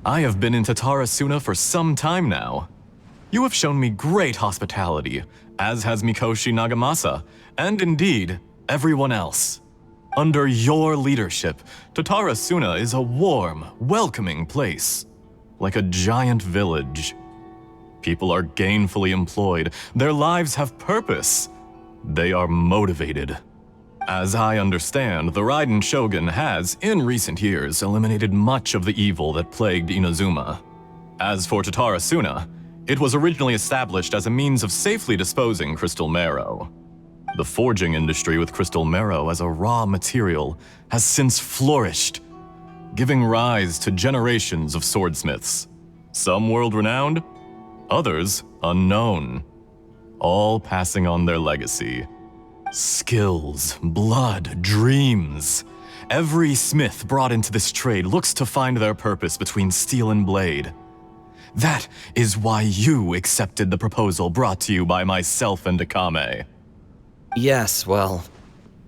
I have been in Tatarasuna for some time now. You have shown me great hospitality, as has Mikoshi Nagamasa, and indeed, everyone else. Under your leadership, Tatarasuna is a warm, welcoming place, like a giant village. People are gainfully employed, their lives have purpose. They are motivated. As I understand, the Raiden Shogun has, in recent years, eliminated much of the evil that plagued Inazuma. As for Tatarasuna, it was originally established as a means of safely disposing crystal marrow. The forging industry with crystal marrow as a raw material has since flourished, giving rise to generations of swordsmiths. Some world-renowned, others unknown, all passing on their legacy. Skills, blood, dreams. Every smith brought into this trade looks to find their purpose between steel and blade. That is why you accepted the proposal brought to you by myself and Akame. Yes, well,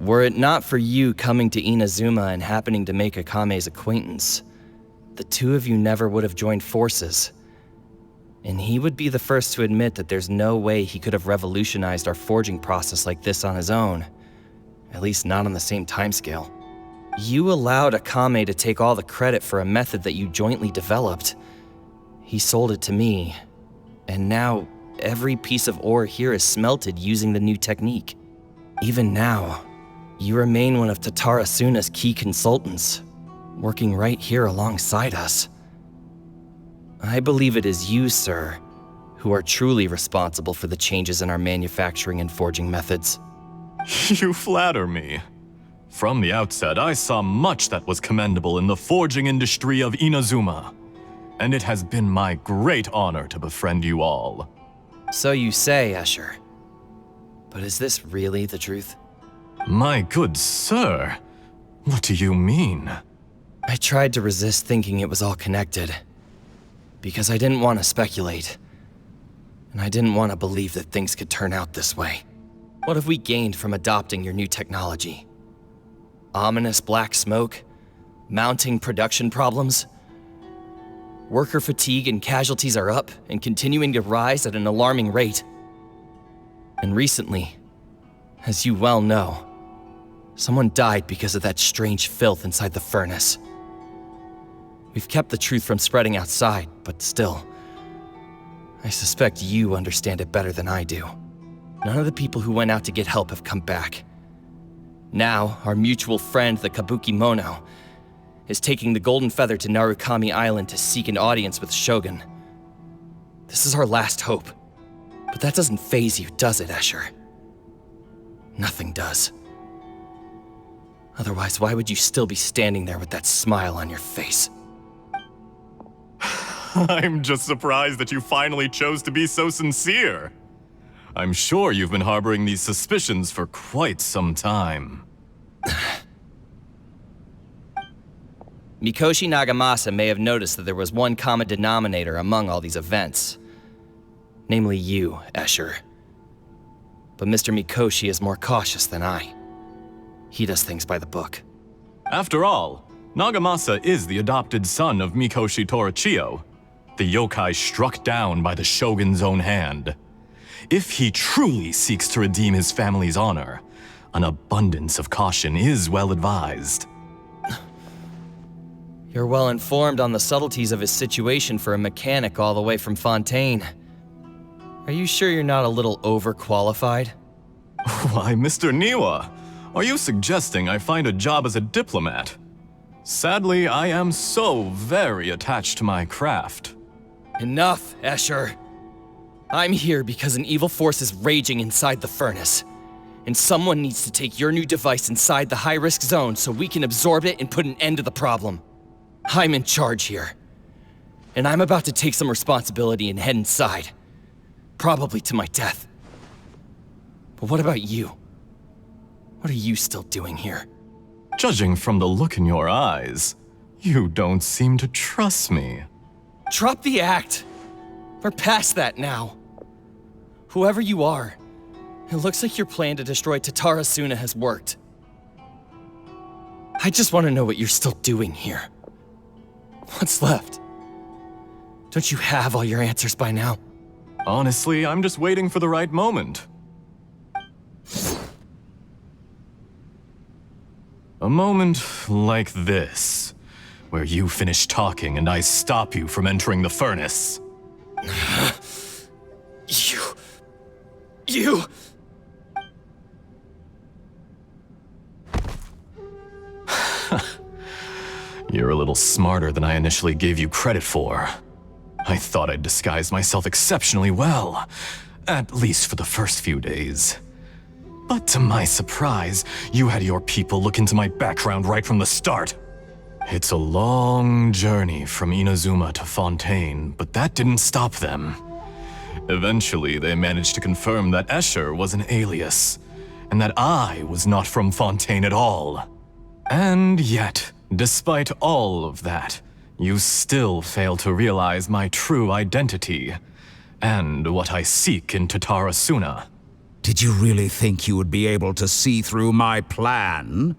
were it not for you coming to Inazuma and happening to make Akame's acquaintance, the two of you never would have joined forces. And he would be the first to admit that there's no way he could have revolutionized our forging process like this on his own. At least not on the same timescale. You allowed Akame to take all the credit for a method that you jointly developed. He sold it to me, and now every piece of ore here is smelted using the new technique. Even now, you remain one of Tatarasuna's key consultants, working right here alongside us. I believe it is you, sir, who are truly responsible for the changes in our manufacturing and forging methods. You flatter me. From the outset, I saw much that was commendable in the forging industry of Inazuma, and it has been my great honor to befriend you all. So you say, Escher. But is this really the truth? My good sir, what do you mean? I tried to resist thinking it was all connected, because I didn't want to speculate, and I didn't want to believe that things could turn out this way. What have we gained from adopting your new technology? Ominous black smoke? Mounting production problems? Worker fatigue and casualties are up and continuing to rise at an alarming rate. And recently, as you well know, someone died because of that strange filth inside the furnace. We've kept the truth from spreading outside, but still, I suspect you understand it better than I do. None of the people who went out to get help have come back. Now, our mutual friend, the Kabuki Mono, is taking the Golden Feather to Narukami Island to seek an audience with Shogun. This is our last hope. But that doesn't faze you, does it, Escher? Nothing does. Otherwise, why would you still be standing there with that smile on your face? I'm just surprised that you finally chose to be so sincere. I'm sure you've been harboring these suspicions for quite some time. Mikoshi Nagamasa may have noticed that there was one common denominator among all these events. Namely you, Escher. But Mr. Mikoshi is more cautious than I. He does things by the book. After all, Nagamasa is the adopted son of Mikoshi Torachiyo, the yokai struck down by the Shogun's own hand. If he truly seeks to redeem his family's honor, an abundance of caution is well advised. You're well informed on the subtleties of his situation for a mechanic all the way from Fontaine. Are you sure you're not a little overqualified? Why, Mr. Niwa, are you suggesting I find a job as a diplomat? Sadly, I am so very attached to my craft. Enough, Escher. I'm here because an evil force is raging inside the furnace. And someone needs to take your new device inside the high-risk zone so we can absorb it and put an end to the problem. I'm in charge here. And I'm about to take some responsibility and head inside. Probably to my death. But what about you? What are you still doing here? Judging from the look in your eyes, you don't seem to trust me. Drop the act! We're past that now. Whoever you are, it looks like your plan to destroy Tatarasuna has worked. I just want to know what you're still doing here. What's left? Don't you have all your answers by now? Honestly, I'm just waiting for the right moment. A moment like this, where you finish talking and I stop you from entering the furnace. You... You're a little smarter than I initially gave you credit for. I thought I'd disguised myself exceptionally well, at least for the first few days. But to my surprise, you had your people look into my background right from the start. It's a long journey from Inazuma to Fontaine, but that didn't stop them. Eventually, they managed to confirm that Escher was an alias, and that I was not from Fontaine at all. And yet, despite all of that, you still fail to realize my true identity, and what I seek in Tatarasuna. Did you really think you would be able to see through my plan?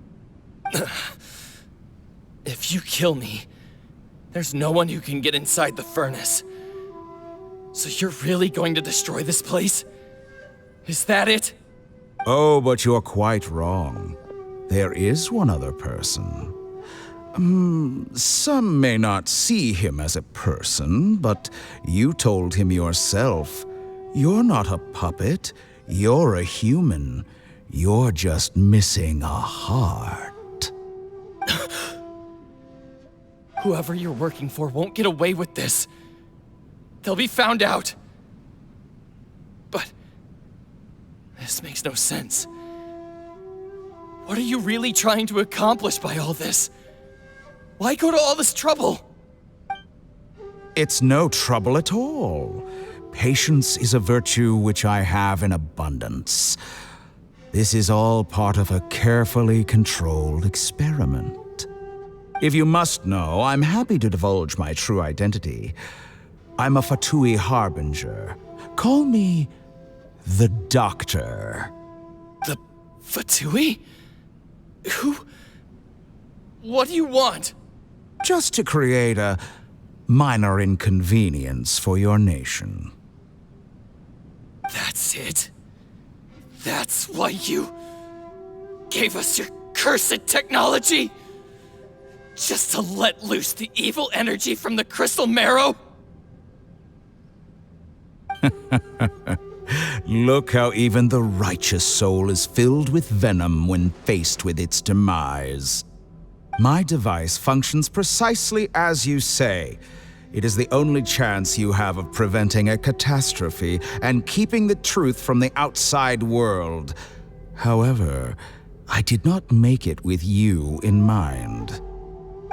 If you kill me, there's no one who can get inside the furnace. So you're really going to destroy this place? Is that it? Oh, but you're quite wrong. There is one other person. Some may not see him as a person, but you told him yourself. You're not a puppet. You're a human. You're just missing a heart. Whoever you're working for won't get away with this. They'll be found out. But this makes no sense. What are you really trying to accomplish by all this? Why go to all this trouble? It's no trouble at all. Patience is a virtue which I have in abundance. This is all part of a carefully controlled experiment. If you must know, I'm happy to divulge my true identity. I'm a Fatui Harbinger. Call me the Doctor. The Fatui? Who? What do you want? Just to create a minor inconvenience for your nation. That's it? That's why you gave us your cursed technology? Just to let loose the evil energy from the crystal marrow? Look how even the righteous soul is filled with venom when faced with its demise. My device functions precisely as you say. It is the only chance you have of preventing a catastrophe and keeping the truth from the outside world. However, I did not make it with you in mind.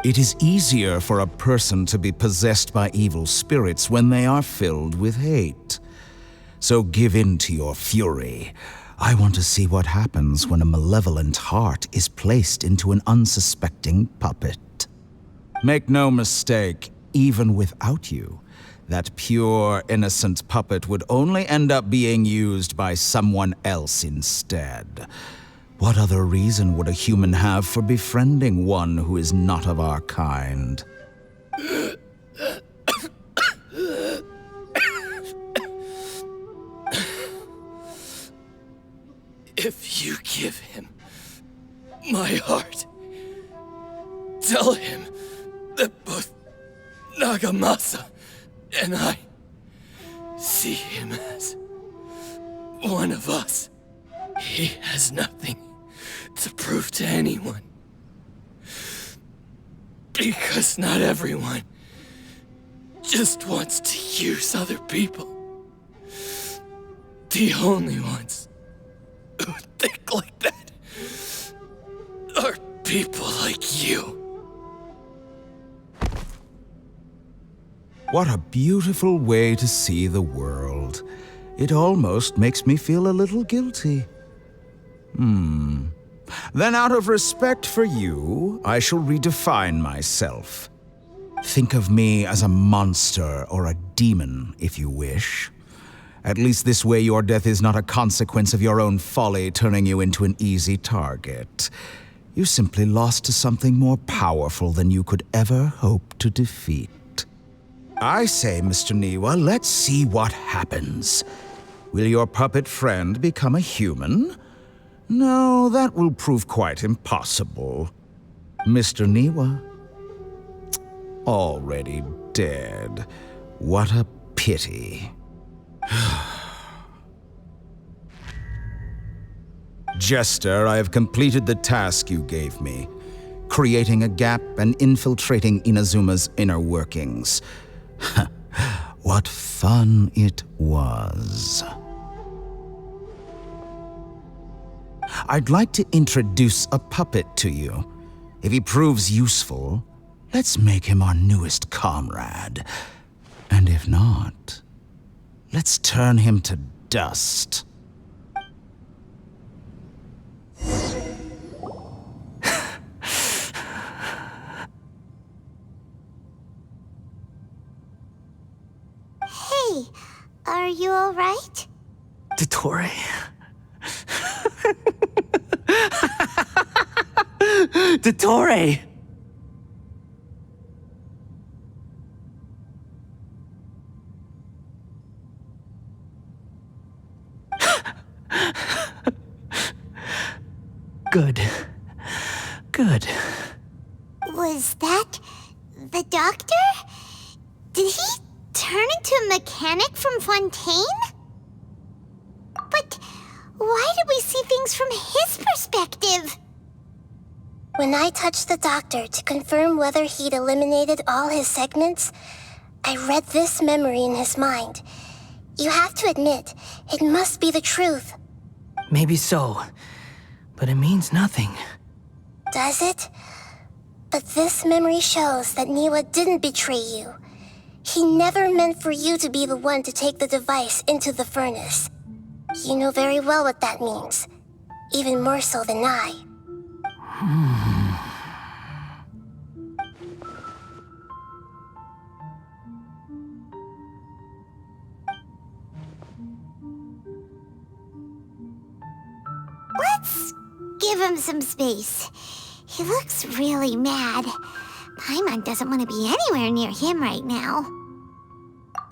It is easier for a person to be possessed by evil spirits when they are filled with hate. So give in to your fury. I want to see what happens when a malevolent heart is placed into an unsuspecting puppet. Make no mistake, even without you, that pure, innocent puppet would only end up being used by someone else instead. What other reason would a human have for befriending one who is not of our kind? If you give him my heart, tell him that both Nagamasa and I see him as one of us. He has nothing to prove to anyone. Because not everyone just wants to use other people. The only ones who think like that are people like you. What a beautiful way to see the world. It almost makes me feel a little guilty. Then out of respect for you, I shall redefine myself. Think of me as a monster or a demon, if you wish. At least this way your death is not a consequence of your own folly turning you into an easy target. You simply lost to something more powerful than you could ever hope to defeat. I say, Mr. Niwa, let's see what happens. Will your puppet friend become a human? No, that will prove quite impossible. Mr. Niwa? Already dead. What a pity. Jester, I have completed the task you gave me. Creating a gap and infiltrating Inazuma's inner workings. What fun it was. I'd like to introduce a puppet to you. If he proves useful, let's make him our newest comrade. And if not, let's turn him to dust. Hey, are you alright? Dottore. Dottore! Good. Good. Was that the doctor? Did he turn into a mechanic from Fontaine? But why did we see things from his perspective? When I touched the doctor to confirm whether he'd eliminated all his segments, I read this memory in his mind. You have to admit, it must be the truth. Maybe so, but it means nothing. Does it? But this memory shows that Niwa didn't betray you. He never meant for you to be the one to take the device into the furnace. You know very well what that means. Even more so than I. Let's give him some space. He looks really mad. Paimon doesn't want to be anywhere near him right now.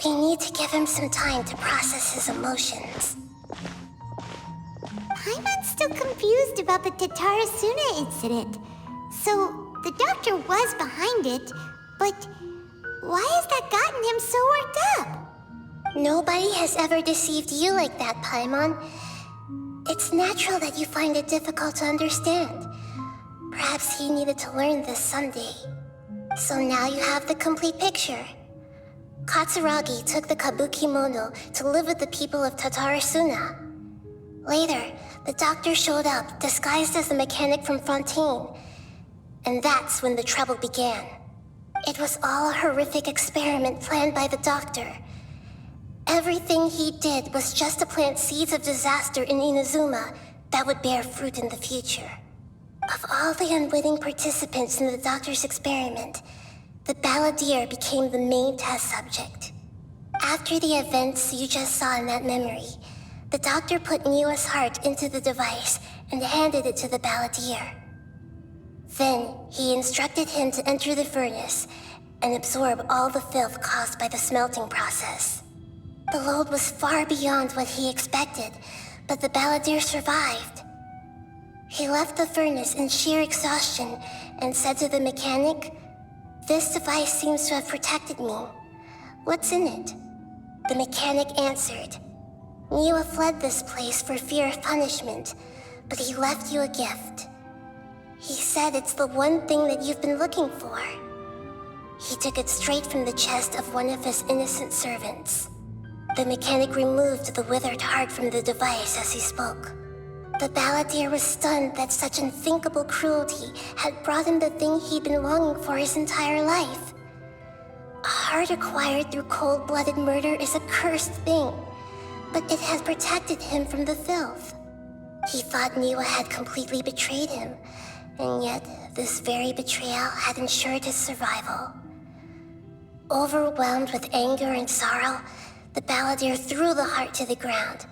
We need to give him some time to process his emotions. Paimon's still confused about the Tatarasuna incident. So, the doctor was behind it, but why has that gotten him so worked up? Nobody has ever deceived you like that, Paimon. It's natural that you find it difficult to understand. Perhaps he needed to learn this someday. So now you have the complete picture. Katsuragi took the Kabukimono to live with the people of Tatarasuna. Later, the doctor showed up, disguised as the mechanic from Fontaine. And that's when the trouble began. It was all a horrific experiment planned by the doctor. Everything he did was just to plant seeds of disaster in Inazuma that would bear fruit in the future. Of all the unwitting participants in the doctor's experiment, the balladeer became the main test subject. After the events you just saw in that memory, the doctor put Niwa's heart into the device and handed it to the balladeer. Then, he instructed him to enter the furnace and absorb all the filth caused by the smelting process. The load was far beyond what he expected, but the balladeer survived. He left the furnace in sheer exhaustion and said to the mechanic, "This device seems to have protected me. What's in it?" The mechanic answered, "Niwa fled this place for fear of punishment, but he left you a gift. He said it's the one thing that you've been looking for." He took it straight from the chest of one of his innocent servants. The mechanic removed the withered heart from the device as he spoke. The balladeer was stunned that such unthinkable cruelty had brought him the thing he'd been longing for his entire life. A heart acquired through cold-blooded murder is a cursed thing, but it had protected him from the filth. He thought Niwa had completely betrayed him, and yet this very betrayal had ensured his survival. Overwhelmed with anger and sorrow, the balladeer threw the heart to the ground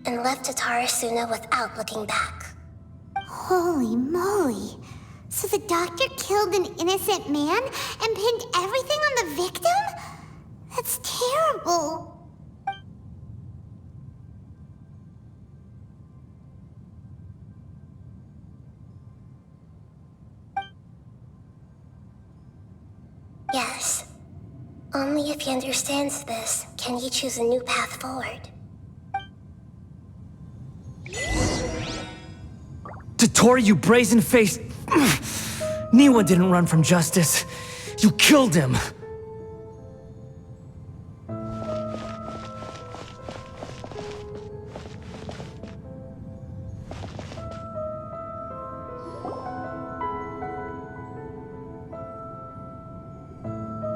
and left Tatarasuna without looking back. Holy moly! So the doctor killed an innocent man and pinned everything on the victim? That's terrible. Yes. Only if he understands this can he choose a new path forward. Tottori, you brazen-faced... Niwa didn't run from justice. You killed him.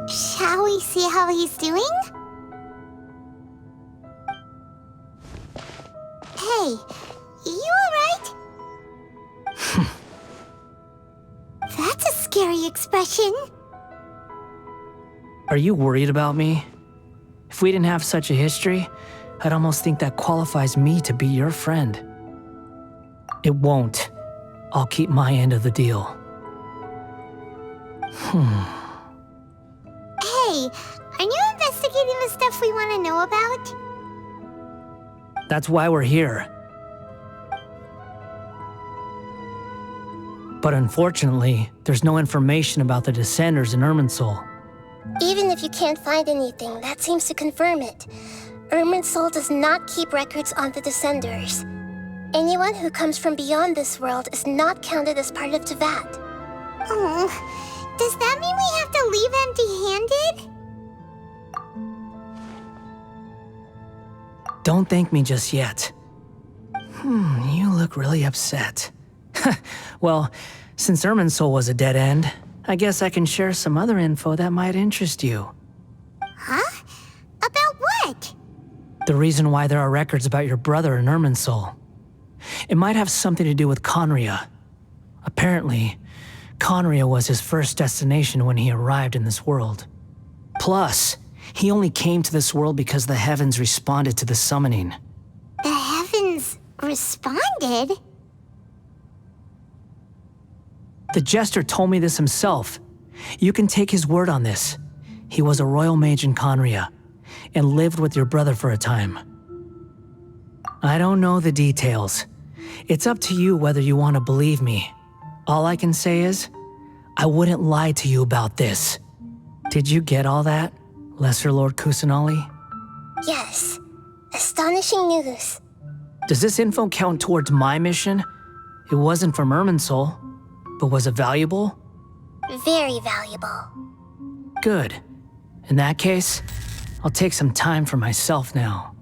Shall we see how he's doing? Hey, you alright? That's a scary expression. Are you worried about me? If we didn't have such a history, I'd almost think that qualifies me to be your friend. It won't. I'll keep my end of the deal. Hey, are you investigating the stuff we want to know about? That's why we're here. But unfortunately, there's no information about the Descenders in Irminsul. Even if you can't find anything, that seems to confirm it. Irminsul does not keep records on the Descenders. Anyone who comes from beyond this world is not counted as part of Teyvat. Oh, does that mean we have to leave empty-handed? Don't thank me just yet. You look really upset. Well, since Irminsul was a dead end, I guess I can share some other info that might interest you. Huh? About what? The reason why there are records about your brother in Irminsul. It might have something to do with Conria. Apparently, Conria was his first destination when he arrived in this world. Plus, he only came to this world because the heavens responded to the summoning. The heavens responded? The Jester told me this himself. You can take his word on this. He was a royal mage in Conria, and lived with your brother for a time. I don't know the details. It's up to you whether you want to believe me. All I can say is, I wouldn't lie to you about this. Did you get all that, Lesser Lord Kusanali? Yes. Astonishing news. Does this info count towards my mission? It wasn't from Irminsul, but was it valuable? Very valuable. Good. In that case, I'll take some time for myself now.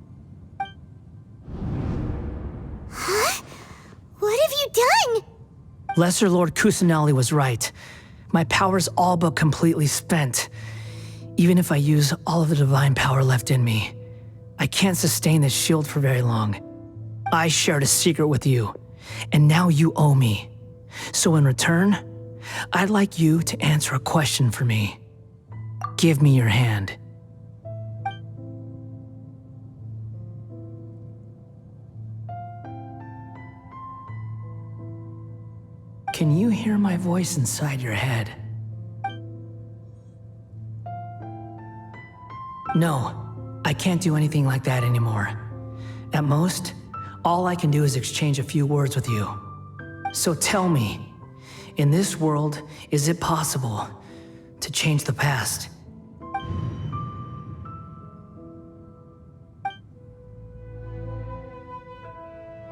Huh? What have you done? Lesser Lord Kusanali was right. My power's all but completely spent. Even if I use all of the divine power left in me, I can't sustain this shield for very long. I shared a secret with you, and now you owe me. So in return, I'd like you to answer a question for me. Give me your hand. Can you hear my voice inside your head? No, I can't do anything like that anymore. At most, all I can do is exchange a few words with you. So tell me, in this world, is it possible to change the past?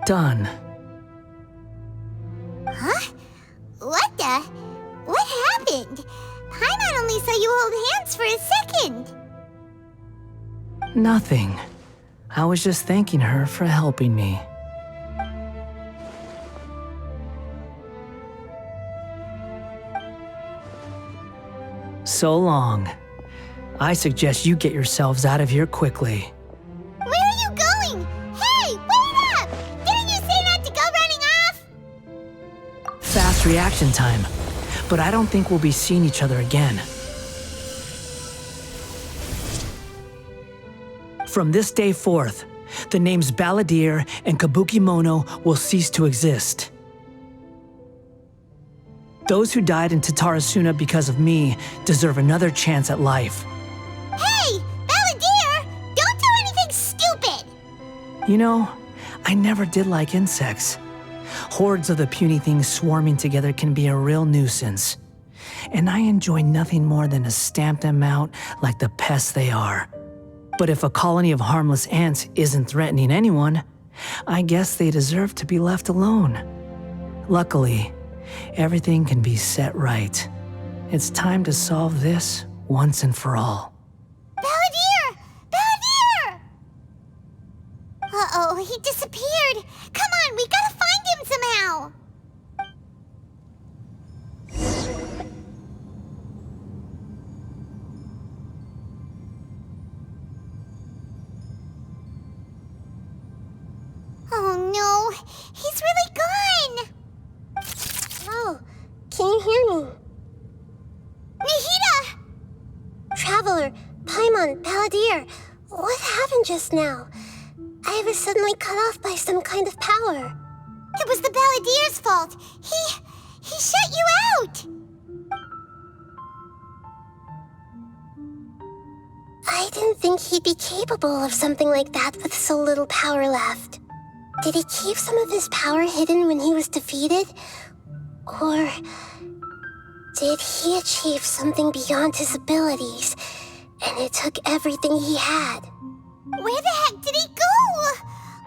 Done. Huh? What the? What happened? Paimon only saw you hold hands for a second. Nothing. I was just thanking her for helping me. So long. I suggest you get yourselves out of here quickly. Where are you going? Hey, wait up! Didn't you say not to go running off? Fast reaction time. But I don't think we'll be seeing each other again. From this day forth, the names Balladeer and Kabukimono will cease to exist. Those who died in Tatarasuna because of me deserve another chance at life. Hey, Balladeer! You know, I never did like insects. Hordes of the puny things swarming together can be a real nuisance. And I enjoy nothing more than to stamp them out like the pests they are. But if a colony of harmless ants isn't threatening anyone, I guess they deserve to be left alone. Luckily, everything can be set right. It's time to solve this once and for all. Balladeer! Balladeer! Uh-oh, he disappeared. Come on, we gotta find him somehow. Oh no, he's really gone. Oh, can you hear me? Nahida! Traveler, Paimon, Balladeer, what happened just now? I was suddenly cut off by some kind of power. It was the Balladeer's fault. He shut you out. I didn't think he'd be capable of something like that with so little power left. Did he keep some of his power hidden when he was defeated? Or did he achieve something beyond his abilities, and it took everything he had? Where the heck did he go?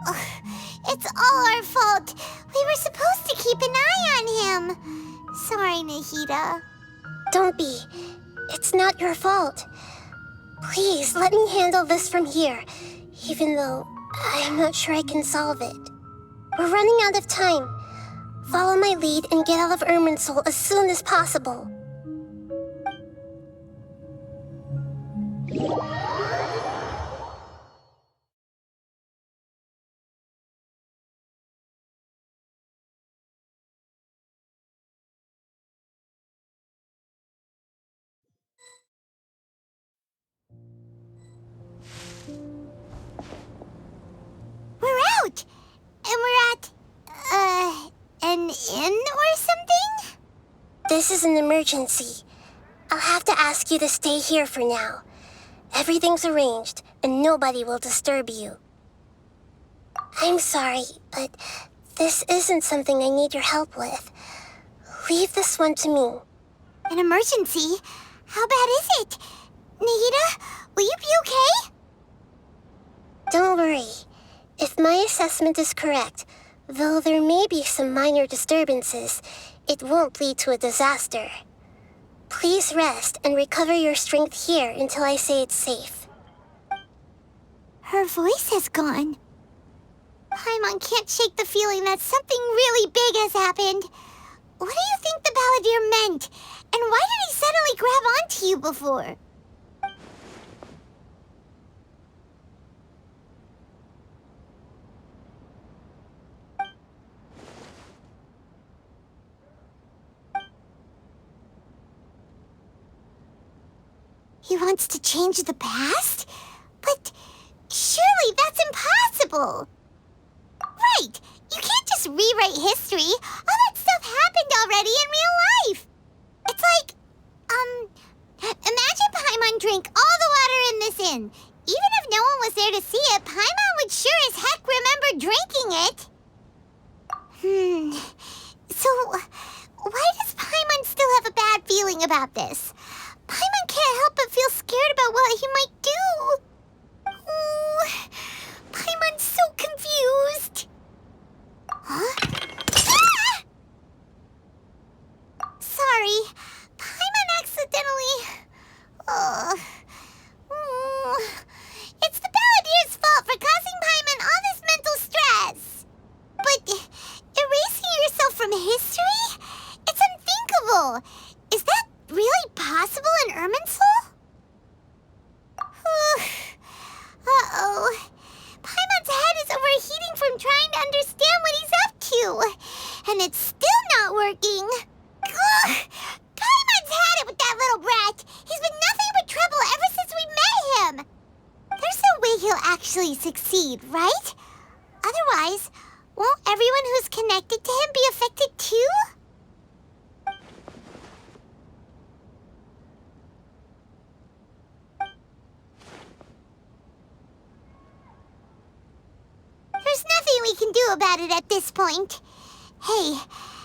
Ugh, it's all our fault. We were supposed to keep an eye on him. Sorry, Nahida. Don't be. It's not your fault. Please, let me handle this from here, even though I'm not sure I can solve it. We're running out of time. Follow my lead and get out of Irminsul as soon as possible. We're out! And we're at, an inn or something? This is an emergency. I'll have to ask you to stay here for now. Everything's arranged, and nobody will disturb you. I'm sorry, but this isn't something I need your help with. Leave this one to me. An emergency? How bad is it? Nahida, will you be okay? Don't worry. If my assessment is correct, though there may be some minor disturbances, it won't lead to a disaster. Please rest and recover your strength here until I say it's safe. Her voice has gone. Paimon can't shake the feeling that something really big has happened. What do you think the Balladeer meant? And why did he suddenly grab onto you before? He wants to change the past? But surely that's impossible! Right! You can't just rewrite history! All that stuff happened already in real life! It's like, imagine Paimon drank all the water in this inn. Even if no one was there to see it, Paimon would sure as heck remember drinking it! So, why does Paimon still have a bad feeling about this? Paimon can't help but feel scared about what he might do. Oh, Paimon's so confused. Huh? Ah! Sorry, Paimon accidentally... It's the Balladeer's fault for causing Paimon all this mental stress. But erasing yourself from history? It's unthinkable. Is that really possible in Irminsul? Uh-oh. Paimon's head is overheating from trying to understand what he's up to. And it's still not working. Ugh! Paimon's had it with that little brat. He's been nothing but trouble ever since we met him. There's no way he'll actually succeed, right? Otherwise, won't everyone who's connected to him be affected too? nothing we can do about it at this point. Hey,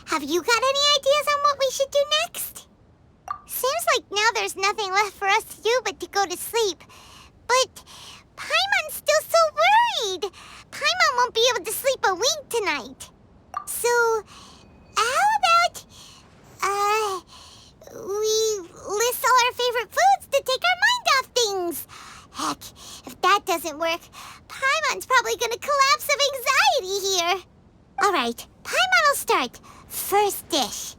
have you got any ideas on what we should do next? Seems like now there's nothing left for us to do but to go to sleep. But Paimon's still so worried. Paimon won't be able to sleep a wink tonight. So, how about, we list all our favorite foods to take our mind off things? Heck, if that doesn't work, Paimon's probably gonna collapse of anxiety here. Alright, Paimon will start. First dish.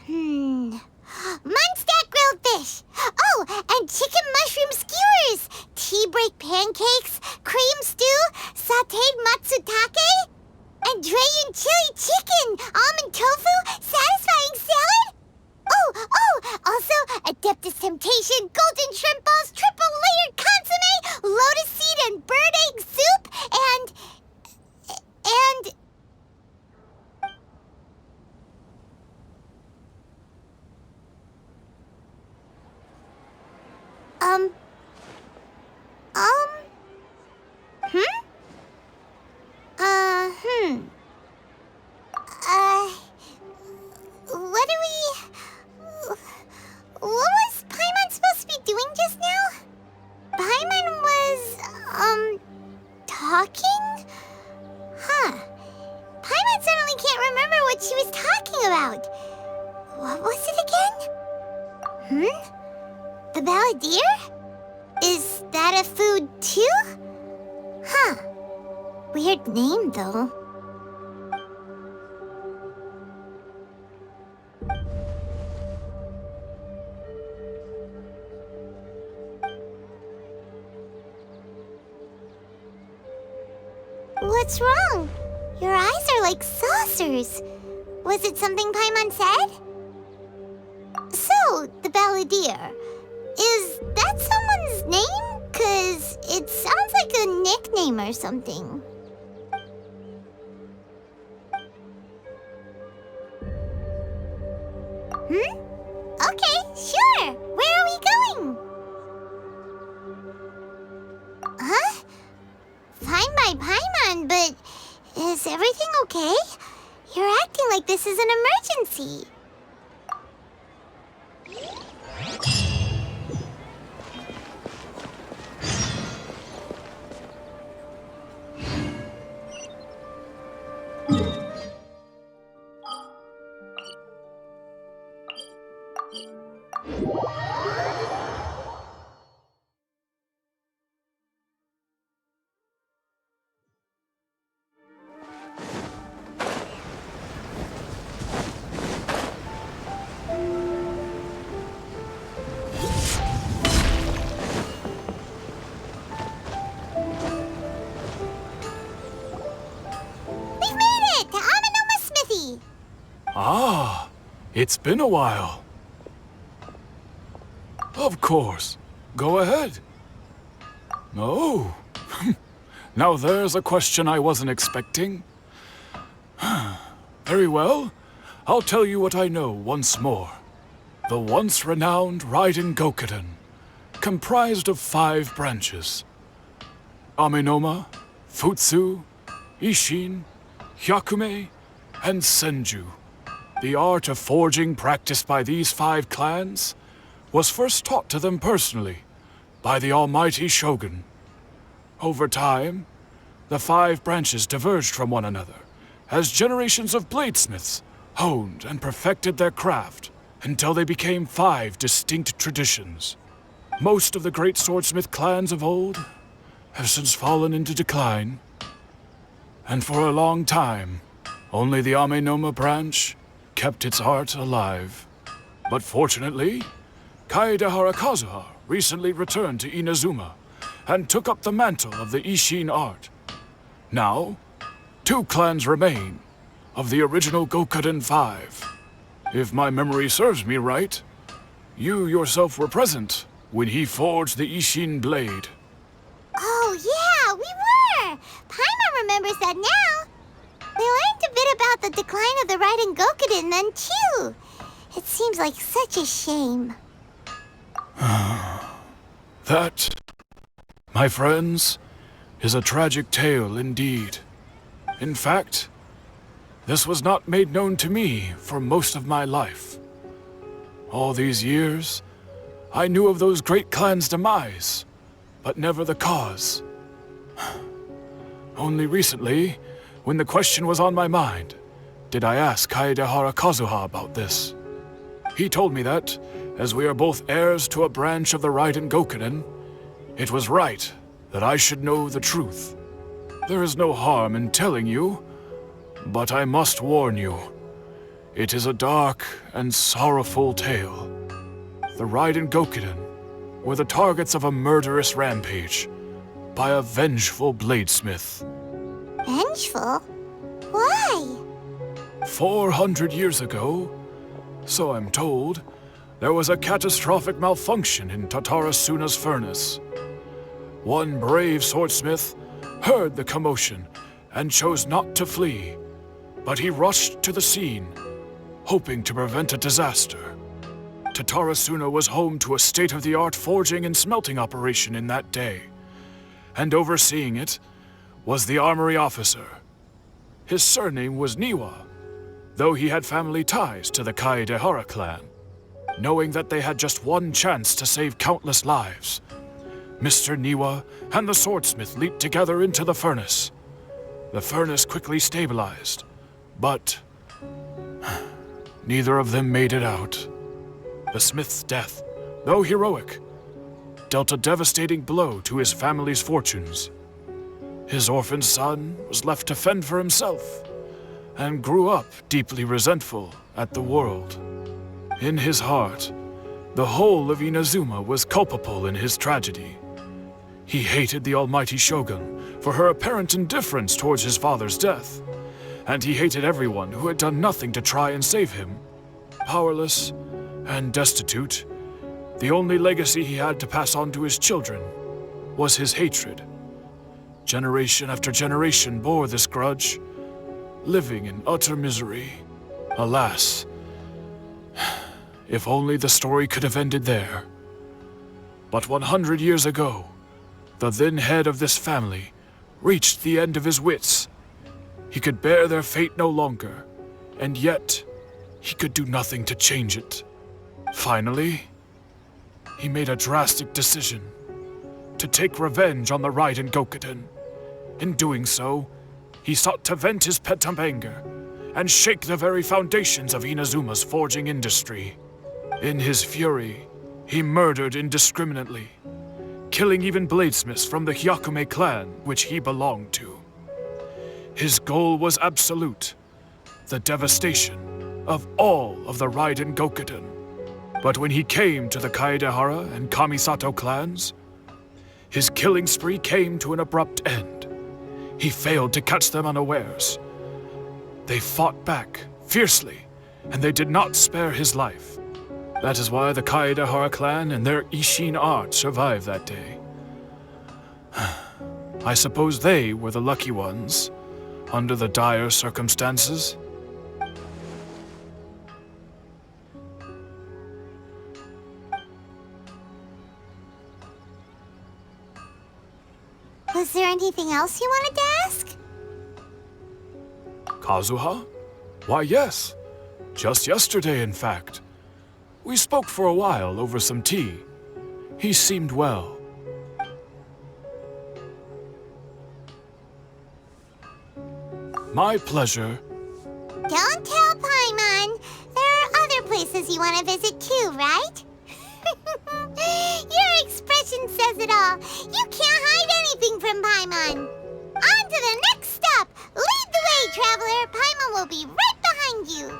Munstack grilled fish. Oh, and chicken mushroom skewers. Tea break pancakes, cream stew, sauteed matsutake, and Dragon chili chicken, almond tofu, satisfying salad. Oh, also Adeptus Temptation, golden shrimp balls, triple layered consomme, lotus seed and bird egg soup, and what was Paimon supposed to be doing just now? Paimon was, talking? Huh. Paimon suddenly can't remember what she was talking about. What was it again? The balladeer? Is that a food too? Huh. Weird name, though. What's wrong? Your eyes are like saucers. Was it something Paimon said? So, the balladeer. Is that someone's name? 'Cause it sounds like a nickname or something. Okay, sure. Where are we going? Huh? Fine by Paimon, but is everything okay? You're acting like this is an emergency. Ah, it's been a while. Of course. Go ahead. Oh. Now there's a question I wasn't expecting. Very well. I'll tell you what I know once more. The once renowned Raiden Gokuden, comprised of 5 branches. Amenoma, Futsu, Ishin, Hyakume, and Senju. The art of forging practiced by these 5 clans was first taught to them personally by the almighty Shogun. Over time, the 5 branches diverged from one another as generations of bladesmiths honed and perfected their craft until they became 5 distinct traditions. Most of the great swordsmith clans of old have since fallen into decline, and for a long time, only the Amenoma branch kept its art alive. But fortunately, Kaedehara Kazuha recently returned to Inazuma and took up the mantle of the Ishin art. Now, 2 clans remain of the original Gokuden 5. If my memory serves me right, you yourself were present when he forged the Ishin blade. Oh yeah, we were! Paimon remembers that now. We learned a bit about the decline of the Raiden Gokuden then too. It seems like such a shame. That, my friends, is a tragic tale indeed. In fact, this was not made known to me for most of my life. All these years, I knew of those great clans' demise, but never the cause. Only recently, when the question was on my mind, did I ask Kaedehara Kazuha about this. He told me that, as we are both heirs to a branch of the Raiden Gokunin, it was right that I should know the truth. There is no harm in telling you, but I must warn you. It is a dark and sorrowful tale. The Raiden Gokunin were the targets of a murderous rampage by a vengeful bladesmith. Vengeful? Why? 400 years ago, so I'm told, there was a catastrophic malfunction in Tatarasuna's furnace. One brave swordsmith heard the commotion and chose not to flee, but he rushed to the scene, hoping to prevent a disaster. Tatarasuna was home to a state-of-the-art forging and smelting operation in that day, and overseeing it was the armory officer. His surname was Niwa, though he had family ties to the Kaedehara clan. Knowing that they had just one chance to save countless lives, Mr. Niwa and the swordsmith leaped together into the furnace. The furnace quickly stabilized, but neither of them made it out. The smith's death, though heroic, dealt a devastating blow to his family's fortunes. His orphaned son was left to fend for himself, and grew up deeply resentful at the world. In his heart, the whole of Inazuma was culpable in his tragedy. He hated the almighty shogun for her apparent indifference towards his father's death, and he hated everyone who had done nothing to try and save him. Powerless and destitute, the only legacy he had to pass on to his children was his hatred. Generation after generation bore this grudge, living in utter misery. Alas, if only the story could have ended there. But 100 years ago, the then head of this family reached the end of his wits. He could bear their fate no longer, and yet he could do nothing to change it. Finally, he made a drastic decision to take revenge on the Raiden Gokunin. In doing so, he sought to vent his pent-up anger and shake the very foundations of Inazuma's forging industry. In his fury, he murdered indiscriminately, killing even bladesmiths from the Hyakume clan which he belonged to. His goal was absolute, the devastation of all of the Raiden Gokunin. But when he came to the Kaedehara and Kamisato clans, his killing spree came to an abrupt end. He failed to catch them unawares. They fought back fiercely, and they did not spare his life. That is why the Kaedehara clan and their Ishin art survived that day. I suppose they were the lucky ones, under the dire circumstances. Was there anything else you wanted to ask? Kazuha? Why, yes. Just yesterday, in fact. We spoke for a while over some tea. He seemed well. My pleasure. Don't tell Paimon. There are other places you want to visit too, right? Your expression says it all. You can't hide anything from Paimon. On to the next stop. Lead the way, traveler. Paimon will be right behind you.